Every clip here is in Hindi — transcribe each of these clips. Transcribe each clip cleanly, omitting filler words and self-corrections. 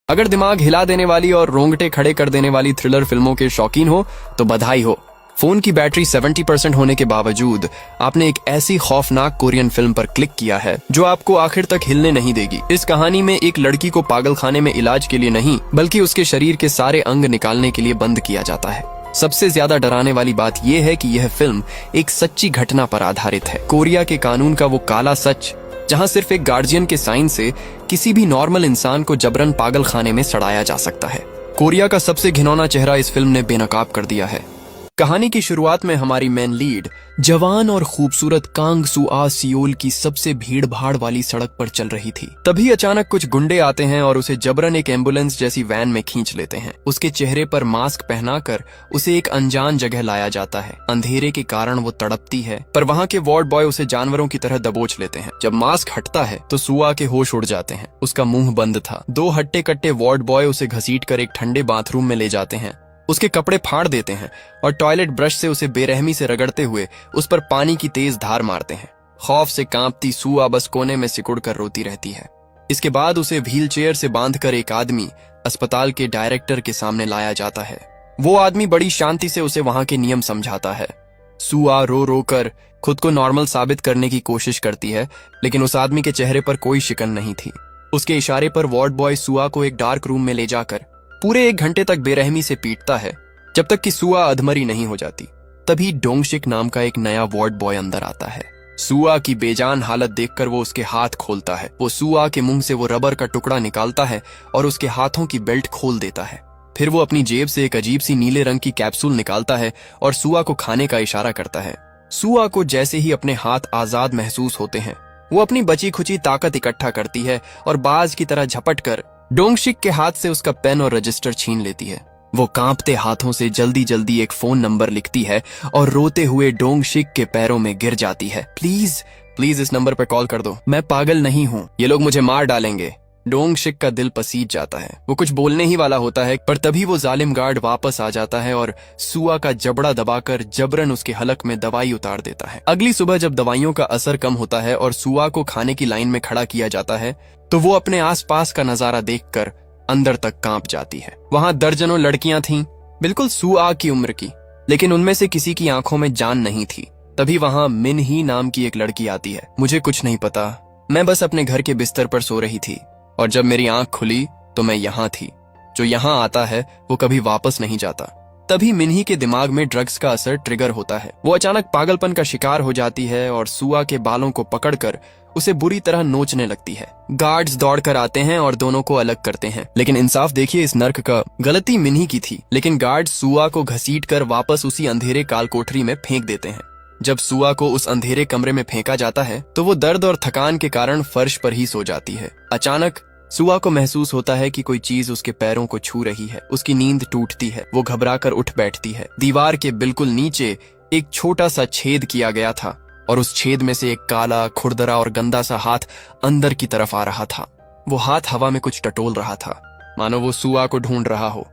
अगर दिमाग हिला देने वाली और रोंगटे खड़े कर देने वाली थ्रिलर फिल्मों के शौकीन हो तो बधाई हो। फोन की बैटरी 70% होने के बावजूद आपने एक ऐसी खौफनाक कोरियन फिल्म पर क्लिक किया है जो आपको आखिर तक हिलने नहीं देगी। इस कहानी में एक लड़की को पागलखाने में इलाज के लिए नहीं बल्कि उसके शरीर के सारे अंग निकालने के लिए बंद किया जाता है। सबसे ज्यादा डराने वाली बात यह है कि यह फिल्म एक सच्ची घटना पर आधारित है। कोरिया के कानून का वो काला सच जहां सिर्फ एक गार्जियन के साइन से किसी भी नॉर्मल इंसान को जबरन पागलखाने में सड़ाया जा सकता है। कोरिया का सबसे घिनौना चेहरा इस फिल्म ने बेनकाब कर दिया है। कहानी की शुरुआत में हमारी मेन लीड जवान और खूबसूरत कांग सुआ सियोल की सबसे भीड़ भाड़ वाली सड़क पर चल रही थी। तभी अचानक कुछ गुंडे आते हैं और उसे जबरन एक एम्बुलेंस जैसी वैन में खींच लेते हैं। उसके चेहरे पर मास्क पहनाकर उसे एक अनजान जगह लाया जाता है। अंधेरे के कारण वो तड़पती है पर वहाँ के वार्ड बॉय उसे जानवरों की तरह दबोच लेते हैं। जब मास्क हटता है तो सुआ के होश उड़ जाते हैं। उसका मुंह बंद था। दो हट्टे कट्टे वार्ड बॉय उसे घसीट कर एक ठंडे बाथरूम में ले जाते हैं। उसके कपड़े फाड़ देते हैं और टॉयलेट ब्रश से उसे बेरहमी से रगड़ते हुए उस पर पानी की तेज धार मारते हैं। खौफ से कांपती सुआ बस कोने में सिकुड़ कर रोती रहती है। इसके बाद उसे व्हील चेयर से बांधकर एक आदमी अस्पताल के डायरेक्टर के सामने लाया जाता है। वो आदमी बड़ी शांति से उसे वहां के नियम समझाता है। सुआ रो रो कर खुद को नॉर्मल साबित करने की कोशिश करती है लेकिन उस आदमी के चेहरे पर कोई शिकन नहीं थी। उसके इशारे पर वार्ड बॉय सुआ को एक डार्क रूम में ले जाकर पूरे 1 घंटे तक बेरहमी से पीटता है जब तक कि सुआ अधमरी नहीं हो जाती। तभी डोंगशिक नाम का एक नया वार्ड बॉय अंदर आता है। सुआ की बेजान हालत देखकर वो उसके हाथ खोलता है। वो सुआ के मुंह से वो रबर का टुकड़ा निकालता है और उसके हाथों की बेल्ट खोल देता है। फिर वो अपनी जेब से एक अजीब सी नीले रंग की कैप्सूल निकालता है और सुआ को खाने का इशारा करता है। सुआ को जैसे ही अपने हाथ आजाद महसूस होते हैं वो अपनी बची खुची ताकत इकट्ठा करती है और बाज की तरह झपट कर डोंगशिक के हाथ से उसका पेन और रजिस्टर छीन लेती है। वो कांपते हाथों से जल्दी जल्दी एक फोन नंबर लिखती है और रोते हुए डोंगशिक के पैरों में गिर जाती है। प्लीज प्लीज इस नंबर पर कॉल कर दो, मैं पागल नहीं हूँ, ये लोग मुझे मार डालेंगे। डोंगशिक का दिल पसीज जाता है। वो कुछ बोलने ही वाला होता है पर तभी वो जालिम गार्ड वापस आ जाता है और सुआ का जबड़ा दबाकर जबरन उसके हलक में दवाई उतार देता है। अगली सुबह जब दवाइयों का असर कम होता है और सुआ को खाने की लाइन में खड़ा किया जाता है तो वो अपने आसपास का नजारा देखकर अंदर तक कांप जाती है। वहां दर्जनों लड़कियां थीं, बिल्कुल सुआ की उम्र की, लेकिन उनमें से किसी की आंखों में जान नहीं थी। तभी वहां मिन ही नाम की एक लड़की आती है। मुझे कुछ नहीं पता, मैं बस अपने घर के बिस्तर पर सो रही थी और जब मेरी आंख खुली तो मैं यहाँ थी। जो यहाँ आता है वो कभी वापस नहीं जाता। तभी मिन्ही के दिमाग में ड्रग्स का असर ट्रिगर होता है। वो अचानक पागलपन का शिकार हो जाती है और सुआ के बालों को पकड़कर उसे बुरी तरह नोचने लगती है। गार्ड्स दौड़कर आते हैं और दोनों को अलग करते हैं। लेकिन इंसाफ देखिए इस नर्क का, गलती मिन्ही की थी लेकिन गार्ड्स सुआ को घसीटकर वापस उसी अंधेरे काल कोठरी में फेंक देते हैं। जब सुआ को उस अंधेरे कमरे में फेंका जाता है तो वो दर्द और थकान के कारण फर्श पर ही सो जाती है। अचानक सुआ को महसूस होता है कि कोई चीज उसके पैरों को छू रही है। उसकी नींद टूटती है। वो घबराकर उठ बैठती है। दीवार के बिल्कुल नीचे एक छोटा सा छेद किया गया था और उस छेद में से एक काला, खुरदरा और गंदा सा हाथ अंदर की तरफ आ रहा था। वो हाथ हवा में कुछ टटोल रहा था, मानो वो सुआ को ढूंढ रहा हो।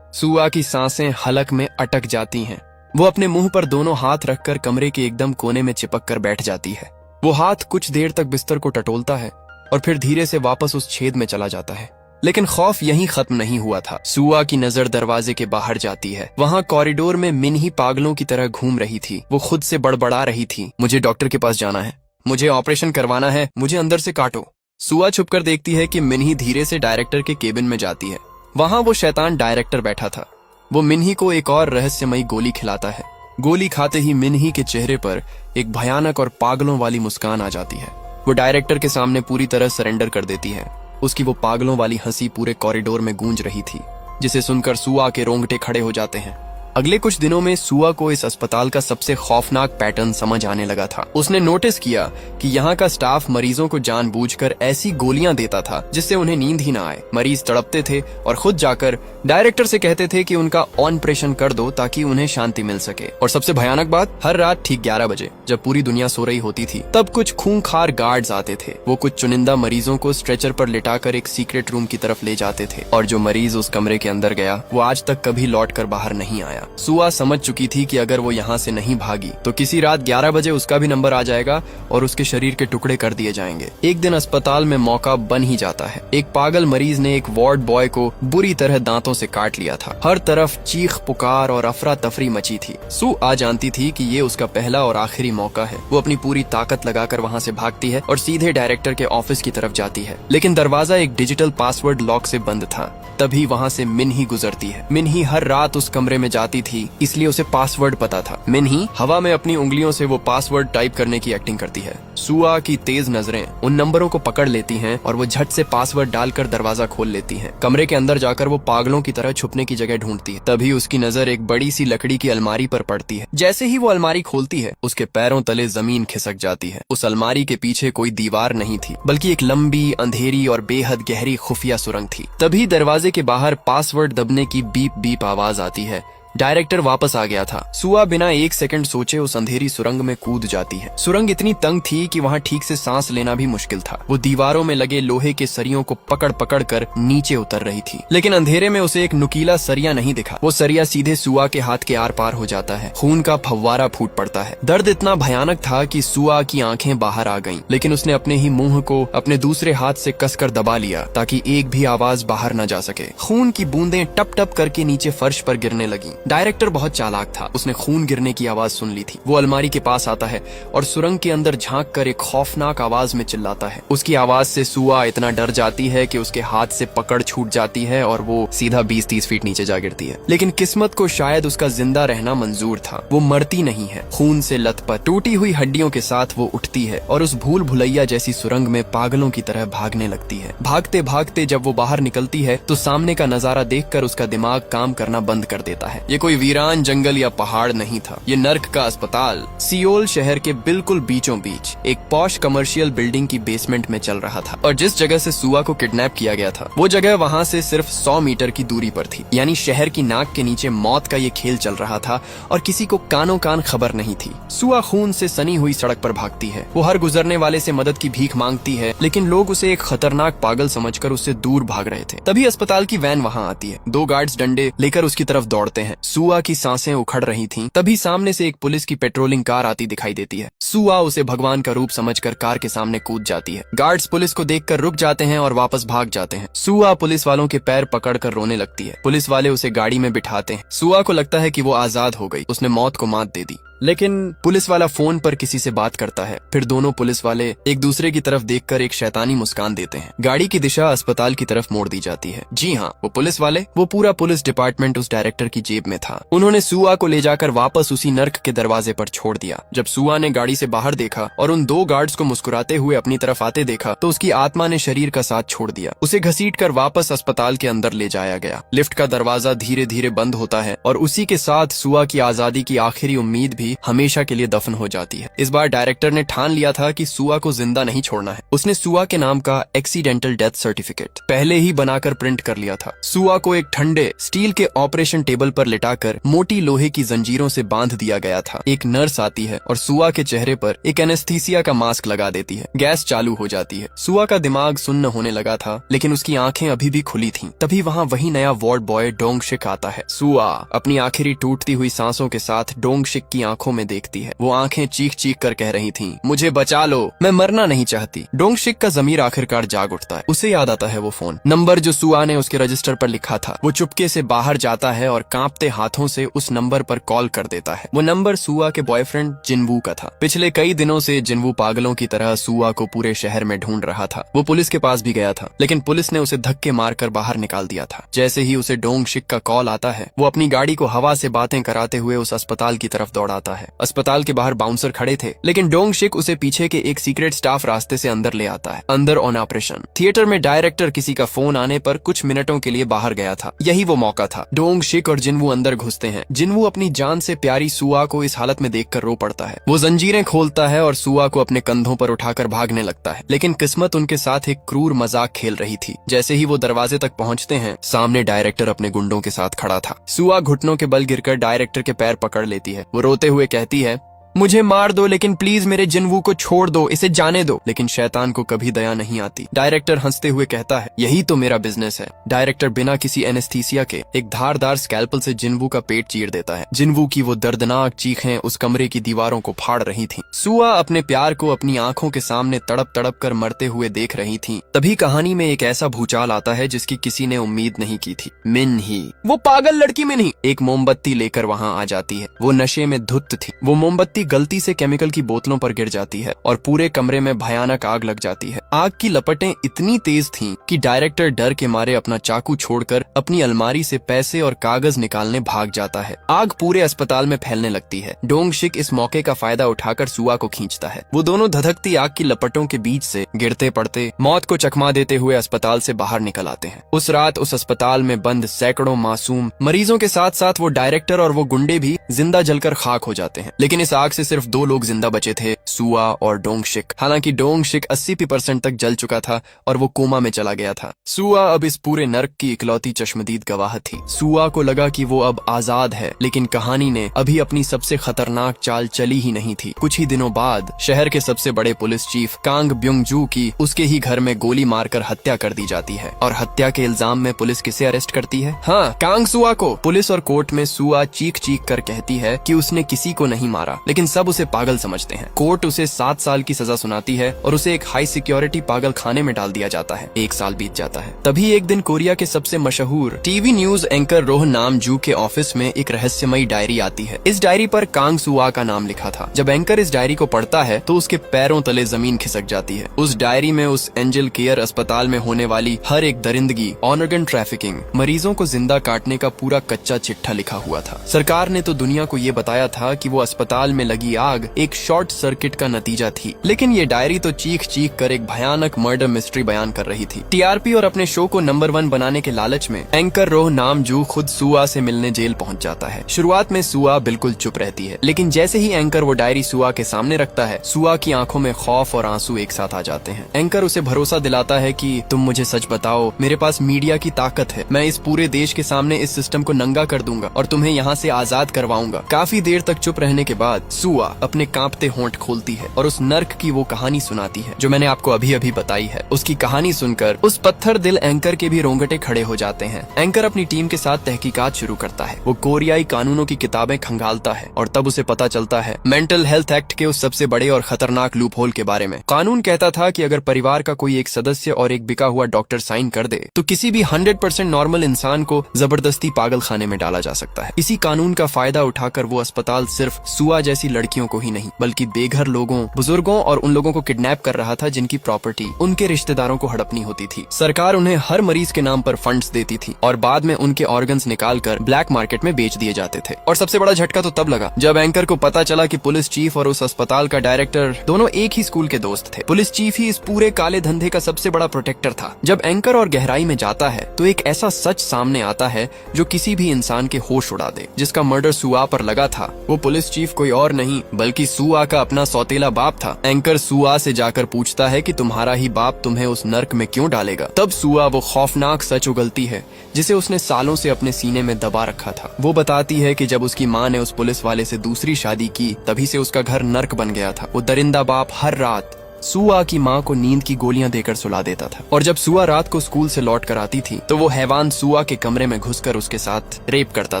सुआ की सांसें हलक में अटक जाती हैं। वो अपने मुंह पर दोनों हाथ रखकर कमरे के एकदम कोने में चिपक कर बैठ जाती है। वो हाथ कुछ देर तक बिस्तर को टटोलता है और फिर धीरे से वापस उस छेद में चला जाता है। लेकिन खौफ यहीं खत्म नहीं हुआ था। सुआ की नजर दरवाजे के बाहर जाती है। वहां कॉरिडोर में मिन्ही पागलों की तरह घूम रही थी। वो खुद से बड़बड़ा रही थी, मुझे डॉक्टर के पास जाना है, मुझे ऑपरेशन करवाना है, मुझे अंदर से काटो। सुआ छुपकर देखती है कि मिन्ही धीरे से डायरेक्टर के केबिन में जाती है। वहां वो शैतान डायरेक्टर बैठा था। वो मिन्ही को एक और रहस्यमयी गोली खिलाता है। गोली खाते ही मिन्ही के चेहरे पर एक भयानक और पागलों वाली मुस्कान आ जाती है। वो डायरेक्टर के सामने पूरी तरह सरेंडर कर देती है। उसकी वो पागलों वाली हंसी पूरे कॉरिडोर में गूंज रही थी, जिसे सुनकर सुआ के रोंगटे खड़े हो जाते हैं। अगले कुछ दिनों में सुआ को इस अस्पताल का सबसे खौफनाक पैटर्न समझ आने लगा था। उसने नोटिस किया कि यहाँ का स्टाफ मरीजों को जानबूझकर ऐसी गोलियां देता था जिससे उन्हें नींद ही ना आए। मरीज तड़पते थे और खुद जाकर डायरेक्टर से कहते थे कि उनका ऑपरेशन कर दो ताकि उन्हें शांति मिल सके। और सबसे भयानक बात, हर रात ठीक 11 बजे जब पूरी दुनिया सो रही होती थी तब कुछ खूंखार गार्ड्स आते थे। वो कुछ चुनिंदा मरीजों को स्ट्रेचर पर लिटाकर एक सीक्रेट रूम की तरफ ले जाते थे और जो मरीज उस कमरे के अंदर गया वो आज तक कभी लौट कर बाहर नहीं आया। गया। सुआ समझ चुकी थी कि अगर वो यहाँ से नहीं भागी तो किसी रात 11 बजे उसका भी नंबर आ जाएगा और उसके शरीर के टुकड़े कर दिए जाएंगे। एक दिन अस्पताल में मौका बन ही जाता है। एक पागल मरीज ने एक वार्ड बॉय को बुरी तरह दांतों से काट लिया था। हर तरफ चीख पुकार और अफरा तफरी मची थी। सू आ जानती थी कि ये उसका पहला और आखिरी मौका है। वो अपनी पूरी ताकत लगाकर वहाँ से भागती है और सीधे डायरेक्टर के ऑफिस की तरफ जाती है, लेकिन दरवाजा एक डिजिटल पासवर्ड लॉक से बंद था। तभी वहाँ से मिन्ही गुजरती है। मिन्ही हर रात उस कमरे में जाती थी, इसलिए उसे पासवर्ड पता था। मिन्ही हवा में अपनी उंगलियों से वो पासवर्ड टाइप करने की एक्टिंग करती है। सुआ की तेज नजरें उन नंबरों को पकड़ लेती हैं और वो झट से पासवर्ड डालकर दरवाजा खोल लेती हैं। कमरे के अंदर जाकर वो पागलों की तरह छुपने की जगह ढूंढती है। तभी उसकी नजर एक बड़ी सी लकड़ी की अलमारी पर पड़ती है। जैसे ही वो अलमारी खोलती है, उसके पैरों तले जमीन खिसक जाती है। उस अलमारी के पीछे कोई दीवार नहीं थी, बल्कि एक लंबी, अंधेरी और बेहद गहरी खुफिया सुरंग थी। तभी दरवाजे के बाहर पासवर्ड दबने की बीप बीप आवाज आती है। डायरेक्टर वापस आ गया था। सुआ बिना एक सेकंड सोचे उस अंधेरी सुरंग में कूद जाती है। सुरंग इतनी तंग थी कि वहाँ ठीक से सांस लेना भी मुश्किल था। वो दीवारों में लगे लोहे के सरियों को पकड़ पकड़ कर नीचे उतर रही थी, लेकिन अंधेरे में उसे एक नुकीला सरिया नहीं दिखा। वो सरिया सीधे सुआ के हाथ के आर पार हो जाता है। खून का फव्वारा फूट पड़ता है। दर्द इतना भयानक था कि सुआ की आंखें बाहर आ गईं, लेकिन उसने अपने ही मुंह को अपने दूसरे हाथ से कसकर दबा लिया ताकि एक भी आवाज बाहर न जा सके। खून की बूंदें टप टप करके नीचे फर्श पर गिरने लगी। डायरेक्टर बहुत चालाक था। उसने खून गिरने की आवाज सुन ली थी। वो अलमारी के पास आता है और सुरंग के अंदर झांक कर एक खौफनाक आवाज में चिल्लाता है। उसकी आवाज से सुआ इतना डर जाती है कि उसके हाथ से पकड़ छूट जाती है और वो सीधा 20-30 फीट नीचे जा गिरती है। लेकिन किस्मत को शायद उसका जिंदा रहना मंजूर था। वो मरती नहीं है। खून से लथपथ टूटी हुई हड्डियों के साथ वो उठती है और उस भूल भुलैया जैसी सुरंग में पागलों की तरह भागने लगती है। भागते भागते जब वो बाहर निकलती है तो सामने का नजारा देखकर उसका दिमाग काम करना बंद कर देता है। ये कोई वीरान जंगल या पहाड़ नहीं था। ये नर्क का अस्पताल सियोल शहर के बिल्कुल बीचों बीच एक पॉश कमर्शियल बिल्डिंग की बेसमेंट में चल रहा था। और जिस जगह से सुआ को किडनैप किया गया था, वो जगह वहाँ से सिर्फ 100 मीटर की दूरी पर थी। यानी शहर की नाक के नीचे मौत का ये खेल चल रहा था और किसी को कानों कान खबर नहीं थी। सुआ खून से सनी हुई सड़क पर भागती है। वो हर गुजरने वाले से मदद की भीख मांगती है, लेकिन लोग उसे एक खतरनाक पागल समझकर उससे दूर भाग रहे थे। तभी अस्पताल की वैन वहाँ आती है। 2 गार्ड्स डंडे लेकर उसकी तरफ दौड़ते हैं। सुआ की सांसें उखड़ रही थीं। तभी सामने से एक पुलिस की पेट्रोलिंग कार आती दिखाई देती है। सुआ उसे भगवान का रूप समझकर कार के सामने कूद जाती है। गार्ड्स पुलिस को देखकर रुक जाते हैं और वापस भाग जाते हैं। सुआ पुलिस वालों के पैर पकड़कर रोने लगती है। पुलिस वाले उसे गाड़ी में बिठाते हैं। सुआ को लगता है कि वो आजाद हो गई, उसने मौत को मात दे दी। लेकिन पुलिस वाला फोन पर किसी से बात करता है। फिर दोनों पुलिस वाले एक दूसरे की तरफ देखकर एक शैतानी मुस्कान देते हैं। गाड़ी की दिशा अस्पताल की तरफ मोड़ दी जाती है। जी हाँ, वो पुलिस वाले, वो पूरा पुलिस डिपार्टमेंट उस डायरेक्टर की जेब में था। उन्होंने सुआ को ले जाकर वापस उसी नर्क के दरवाजे पर छोड़ दिया। जब सुआ ने गाड़ी से बाहर देखा और उन 2 गार्ड्स को मुस्कुराते हुए अपनी तरफ आते देखा तो उसकी आत्मा ने शरीर का साथ छोड़ दिया। उसे घसीटकर वापस अस्पताल के अंदर ले जाया गया। लिफ्ट का दरवाजा धीरे धीरे बंद होता है और उसी के साथ सुआ की आजादी की आखिरी उम्मीद भी हमेशा के लिए दफन हो जाती है। इस बार डायरेक्टर ने ठान लिया था कि सुआ को जिंदा नहीं छोड़ना है। उसने सुआ के नाम का एक्सीडेंटल डेथ सर्टिफिकेट पहले ही बनाकर प्रिंट कर लिया था। सुआ को एक ठंडे स्टील के ऑपरेशन टेबल पर लिटाकर मोटी लोहे की जंजीरों से बांध दिया गया था। एक नर्स आती है और सुआ के चेहरे पर एक एनेस्थीसिया का मास्क लगा देती है। गैस चालू हो जाती है। सुआ का दिमाग सुन्न होने लगा था, लेकिन उसकी आंखें अभी भी खुली थीं। तभी वहाँ वही नया वार्ड बॉय डोंगशिक आता है। सुआ अपनी आखिरी टूटती हुई सांसों के साथ डोंगशिक की आंखों में देखती है। वो आंखें चीख चीख कर कह रही थीं, मुझे बचा लो, मैं मरना नहीं चाहती। डोंगशिक का जमीर आखिरकार जाग उठता है। उसे याद आता है वो फोन नंबर जो सुआ ने उसके रजिस्टर पर लिखा था। वो चुपके से बाहर जाता है और कांपते हाथों से उस नंबर पर कॉल कर देता है। वो नंबर सुआ के बॉयफ्रेंड जिनवू का था। पिछले कई दिनों से जिनवू पागलों की तरह सुआ को पूरे शहर में ढूंढ रहा था। वो पुलिस के पास भी गया था, लेकिन पुलिस ने उसे धक्के मारकर बाहर निकाल दिया था। जैसे ही उसे डोंगशिक का कॉल आता है, वो अपनी गाड़ी को हवा से बातें कराते हुए उस अस्पताल की तरफ दौड़ाता है। अस्पताल के बाहर बाउंसर खड़े थे, लेकिन डोंगशिक उसे पीछे के एक सीक्रेट स्टाफ रास्ते से अंदर ले आता है। अंदर ऑन ऑपरेशन। थिएटर में डायरेक्टर किसी का फोन आने पर कुछ मिनटों के लिए बाहर गया था। यही वो मौका था। डोंगशिक और जिनवू अंदर घुसते हैं। जिनवू अपनी जान से प्यारी सुआ को इस हालत में देखकर रो पड़ता है। वो जंजीरें खोलता है और सुआ को अपने कंधों पर उठाकर भागने लगता है, लेकिन किस्मत उनके साथ एक क्रूर मजाक खेल रही थी। जैसे ही वो दरवाजे तक पहुंचते हैं, सामने डायरेक्टर अपने गुंडों के साथ खड़ा था। सुआ घुटनों के बल गिरकर डायरेक्टर के पैर पकड़ लेती है। वो रोते हुए कहती है, मुझे मार दो लेकिन प्लीज मेरे जिनवू को छोड़ दो, इसे जाने दो। लेकिन शैतान को कभी दया नहीं आती। डायरेक्टर हंसते हुए कहता है, यही तो मेरा बिजनेस है। डायरेक्टर बिना किसी एनेस्थीसिया के एक धारदार स्कैल्पल से जिनवू का पेट चीर देता है। जिनवू की वो दर्दनाक चीखें उस कमरे की दीवारों को फाड़ रही थीं। सुआ अपने प्यार को अपनी आंखों के सामने तड़प तड़प कर मरते हुए देख रही थीं। तभी कहानी में एक ऐसा भूचाल आता है जिसकी किसी ने उम्मीद नहीं की थी। मिन ही, वो पागल लड़की मिन ही, एक मोमबत्ती लेकर वहाँ आ जाती है। वो नशे में धुत थी। वो मोमबत्ती गलती से केमिकल की बोतलों पर गिर जाती है और पूरे कमरे में भयानक आग लग जाती है। आग की लपटें इतनी तेज थीं कि डायरेक्टर डर के मारे अपना चाकू छोड़कर अपनी अलमारी से पैसे और कागज निकालने भाग जाता है। आग पूरे अस्पताल में फैलने लगती है। डोंग शिक इस मौके का फायदा उठाकर सुआ को खींचता है। वो दोनों धधकती आग की लपटों के बीच से गिरते पड़ते मौत को चकमा देते हुए अस्पताल से बाहर निकल आते हैं। उस रात उस अस्पताल में बंद सैकड़ों मासूम मरीजों के साथ साथ वो डायरेक्टर और वो गुंडे भी जिंदा जलकर खाक हो जाते हैं। लेकिन इस आग से सिर्फ 2 लोग जिंदा बचे थे, सुआ और डोंग शिक। हालांकि डोंग शिक 80% तक जल चुका था और वो कोमा में चला गया था। सुआ अब इस पूरे नर्क की इकलौती चश्मदीद गवाह थी। सुआ को लगा कि वो अब आजाद है, लेकिन कहानी ने अभी अपनी सबसे खतरनाक चाल चली ही नहीं थी। कुछ ही दिनों बाद शहर के सबसे बड़े पुलिस चीफ कांग ब्युंग-जू की उसके ही घर में गोली मारकर हत्या कर दी जाती है। और हत्या के इल्जाम में पुलिस किसे अरेस्ट करती है? हाँ, कांग सुआ को। पुलिस और कोर्ट में सुआ चीख चीख कर कहती है कि उसने किसी को नहीं मारा, लेकिन सब उसे पागल समझते हैं। कोर्ट उसे 7 साल की सजा सुनाती है और उसे एक हाई सिक्योरिटी पागल खाने में डाल दिया जाता है। 1 साल बीत जाता है। तभी एक दिन कोरिया के सबसे मशहूर टीवी न्यूज एंकर रोह नाम जू के ऑफिस में एक रहस्यमयी डायरी आती है। इस डायरी पर कांग सुआ का नाम लिखा था। जब एंकर इस डायरी को पढ़ता है तो उसके पैरों तले जमीन खिसक जाती है। उस डायरी में उस एंजल केयर अस्पताल में होने वाली हर एक दरिंदगी, ऑर्गन ट्रैफिकिंग, मरीजों को जिंदा काटने का पूरा कच्चा चिट्ठा लिखा हुआ था। सरकार ने तो दुनिया को ये बताया था कि वो अस्पताल में लगी आग एक शॉर्ट सर्किट का नतीजा थी, लेकिन ये डायरी तो चीख चीख कर एक भयानक मर्डर मिस्ट्री बयान कर रही थी। टीआरपी और अपने शो को नंबर 1 बनाने के लालच में एंकर रोह नाम जू खुद सुआ से मिलने जेल पहुंच जाता है। शुरुआत में सुआ बिल्कुल चुप रहती है, लेकिन जैसे ही एंकर वो डायरी सुआ के सामने रखता है, सुआ की आंखों में खौफ और आंसू एक साथ आ जाते हैं। एंकर उसे भरोसा दिलाता है कि तुम मुझे सच बताओ, मेरे पास मीडिया की ताकत है, मैं इस पूरे देश के सामने इस सिस्टम को नंगा कर दूंगा और तुम्हें यहाँ से आजाद करवाऊंगा। काफी देर तक चुप रहने के बाद सुआ अपने कांपते होंठ खोलती है और उस नर्क की वो कहानी सुनाती है जो मैंने आपको अभी अभी बताई है। उसकी कहानी सुनकर उस पत्थर दिल एंकर के भी रोंगटे खड़े हो जाते हैं। एंकर अपनी टीम के साथ तहकीकात शुरू करता है। वो कोरियाई कानूनों की किताबें खंगालता है और तब उसे पता चलता है मेंटल हेल्थ एक्ट के उस सबसे बड़े और खतरनाक लूप होल के बारे में। कानून कहता था कि अगर परिवार का कोई एक सदस्य और एक बिका हुआ डॉक्टर साइन कर दे तो किसी भी 100% नॉर्मल इंसान को जबरदस्ती पागल खाने में डाला जा सकता है। इसी कानून का फायदा उठाकर वो अस्पताल सिर्फ सुआ जैसी लड़कियों को ही नहीं बल्कि बेघर लोगों, बुजुर्गों और उन लोगों को किडनैप कर रहा था जिनकी प्रॉपर्टी उनके रिश्तेदारों को हड़पनी होती थी। सरकार उन्हें हर मरीज के नाम पर फंड्स देती थी और बाद में उनके ऑर्गन्स निकालकर ब्लैक मार्केट में बेच दिए जाते थे। और सबसे बड़ा झटका तो तब लगा जब एंकर को पता चला कि पुलिस चीफ और उस अस्पताल का डायरेक्टर दोनों एक ही स्कूल के दोस्त थे। पुलिस चीफ ही इस पूरे काले धंधे का सबसे बड़ा प्रोटेक्टर था। जब एंकर और गहराई में जाता है तो एक ऐसा सच सामने आता है जो किसी भी इंसान के होश उड़ा दे। जिसका मर्डर सुआ पर लगा था वो पुलिस चीफ कोई और नहीं बल्कि सुआ का अपना सौतेला बाप था। एंकर सुआ से जाकर पूछता है कि तुम्हारा ही बाप तुम्हें उस नर्क में क्यों डालेगा। तब सुआ वो खौफनाक सच उगलती है जिसे उसने सालों से अपने सीने में दबा रखा था। वो बताती है कि जब उसकी माँ ने उस पुलिस वाले से दूसरी शादी की तभी से उसका घर नर्क बन गया था। वो दरिंदा बाप हर रात सुआ की माँ को नींद की गोलियां देकर सुला देता था और जब सुआ रात को स्कूल से लौट कर आती थी तो वो हैवान सुआ के कमरे में घुसकर उसके साथ रेप करता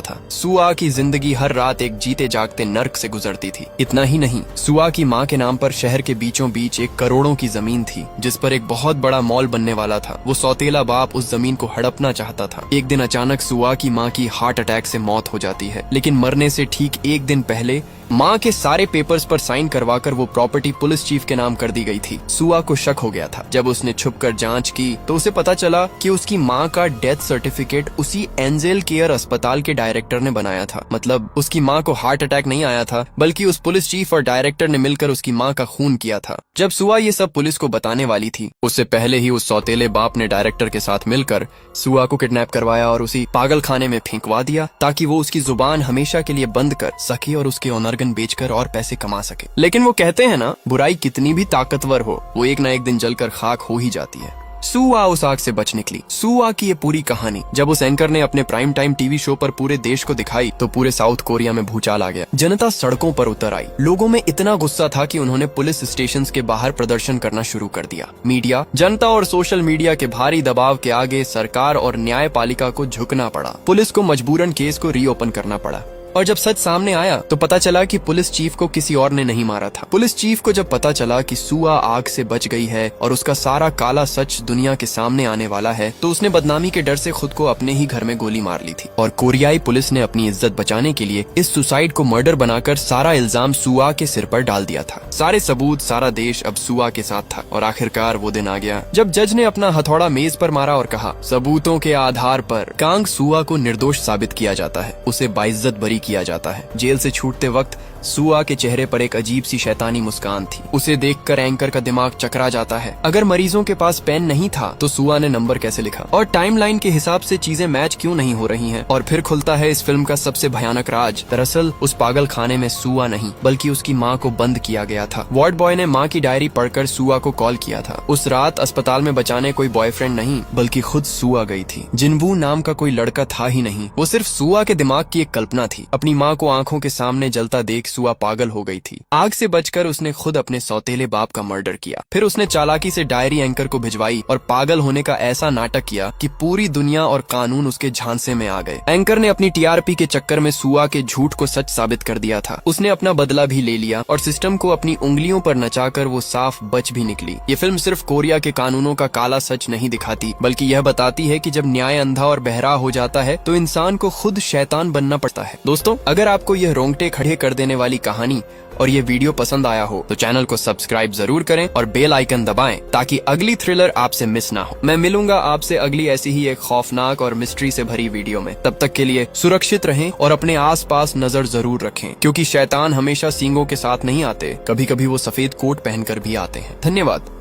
था। सुआ की जिंदगी हर रात एक जीते जागते नर्क से गुजरती थी। इतना ही नहीं, सुआ की माँ के नाम पर शहर के बीचों बीच एक करोड़ों की जमीन थी जिस पर एक बहुत बड़ा मॉल बनने वाला था। वो सौतेला बाप उस जमीन को हड़पना चाहता था। एक दिन अचानक सुआ की माँ की हार्ट अटैक से मौत हो जाती है, लेकिन मरने से ठीक एक दिन पहले माँ के सारे पेपर्स पर साइन करवाकर वो प्रॉपर्टी पुलिस चीफ के नाम कर दी गई थी। सुआ को शक हो गया था। जब उसने छुपकर जांच की तो उसे पता चला कि उसकी माँ का डेथ सर्टिफिकेट उसी एंजल केयर अस्पताल के डायरेक्टर ने बनाया था। मतलब उसकी माँ को हार्ट अटैक नहीं आया था बल्कि उस पुलिस चीफ और डायरेक्टर ने मिलकर उसकी माँ का खून किया था। जब सुआ ये सब पुलिस को बताने वाली थी उससे पहले ही उस सौतेले बाप ने डायरेक्टर के साथ मिलकर सुआ को किडनैप करवाया और उसी पागल खाने में फेंकवा दिया ताकि वो उसकी जुबान हमेशा के लिए बंद कर सके और उसके ऑर्गन बेचकर और पैसे कमा सके। लेकिन वो कहते हैं ना, बुराई कितनी भी ताकतवर हो वो एक ना एक दिन जलकर खाक हो ही जाती है। सुआ उस आग से बच निकली। सुआ की ये पूरी कहानी जब उस एंकर ने अपने प्राइम टाइम टीवी शो पर पूरे देश को दिखाई तो पूरे साउथ कोरिया में भूचाल आ गया। जनता सड़कों पर उतर आई। लोगों में इतना गुस्सा था कि उन्होंने पुलिस स्टेशंस के बाहर प्रदर्शन करना शुरू कर दिया। मीडिया, जनता और सोशल मीडिया के भारी दबाव के आगे सरकार और न्यायपालिका को झुकना पड़ा। पुलिस को मजबूरन केस को रीओपन करना पड़ा। और जब सच सामने आया तो पता चला कि पुलिस चीफ को किसी और ने नहीं मारा था। पुलिस चीफ को जब पता चला कि सुआ आग से बच गई है और उसका सारा काला सच दुनिया के सामने आने वाला है तो उसने बदनामी के डर से खुद को अपने ही घर में गोली मार ली थी। और कोरियाई पुलिस ने अपनी इज्जत बचाने के लिए इस सुसाइड को मर्डर बनाकर सारा इल्जाम सुआ के सिर पर डाल दिया था। सारे सबूत, सारा देश अब सुआ के साथ था। और आखिरकार वो दिन आ गया जब जज ने अपना हथौड़ा मेज पर मारा और कहा, सबूतों के आधार पर कांग सुआ को निर्दोष साबित किया जाता है, उसे बाइज्जत बरी किया जाता है। जेल से छूटते वक्त सुआ के चेहरे पर एक अजीब सी शैतानी मुस्कान थी। उसे देखकर एंकर का दिमाग चकरा जाता है। अगर मरीजों के पास पेन नहीं था तो सुआ ने नंबर कैसे लिखा और टाइमलाइन के हिसाब से चीजें मैच क्यों नहीं हो रही हैं? और फिर खुलता है इस फिल्म का सबसे भयानक राज। दरअसल उस पागल खाने में सुआ नहीं बल्कि उसकी माँ को बंद किया गया था। वार्ड बॉय ने माँ की डायरी पढ़कर सुआ को कॉल किया था। उस रात अस्पताल में बचाने कोई बॉयफ्रेंड नहीं बल्कि खुद सुआ गई थी। जिनबू नाम का कोई लड़का था ही नहीं, वो सिर्फ सुआ के दिमाग की एक कल्पना थी। अपनी माँ को आंखों के सामने जलता देख सुआ पागल हो गई थी। आग से बचकर उसने खुद अपने सौतेले बाप का मर्डर किया। फिर उसने चालाकी से डायरी एंकर को भिजवाई और पागल होने का ऐसा नाटक किया कि पूरी दुनिया और कानून उसके झांसे में आ गए। एंकर ने अपनी टीआरपी के चक्कर में सुआ के झूठ को सच साबित कर दिया था। उसने अपना बदला भी ले लिया और सिस्टम को अपनी उंगलियों पर नचाकर वो साफ बच भी निकली। ये फिल्म सिर्फ कोरिया के कानूनों का काला सच नहीं दिखाती बल्कि यह बताती है कि जब न्याय अंधा और बहरा हो जाता है तो इंसान को खुद शैतान बनना पड़ता है। दोस्तों, अगर आपको यह रोंगटे खड़े कर देने वाली कहानी और ये वीडियो पसंद आया हो तो चैनल को सब्सक्राइब जरूर करें और बेल आइकन दबाएं ताकि अगली थ्रिलर आपसे मिस ना हो। मैं मिलूंगा आपसे अगली ऐसी ही एक खौफनाक और मिस्ट्री से भरी वीडियो में। तब तक के लिए सुरक्षित रहें और अपने आसपास नजर जरूर रखें क्योंकि शैतान हमेशा सींगों के साथ नहीं आते, कभी कभी वो सफेद कोट पहनकर भी आते हैं। धन्यवाद।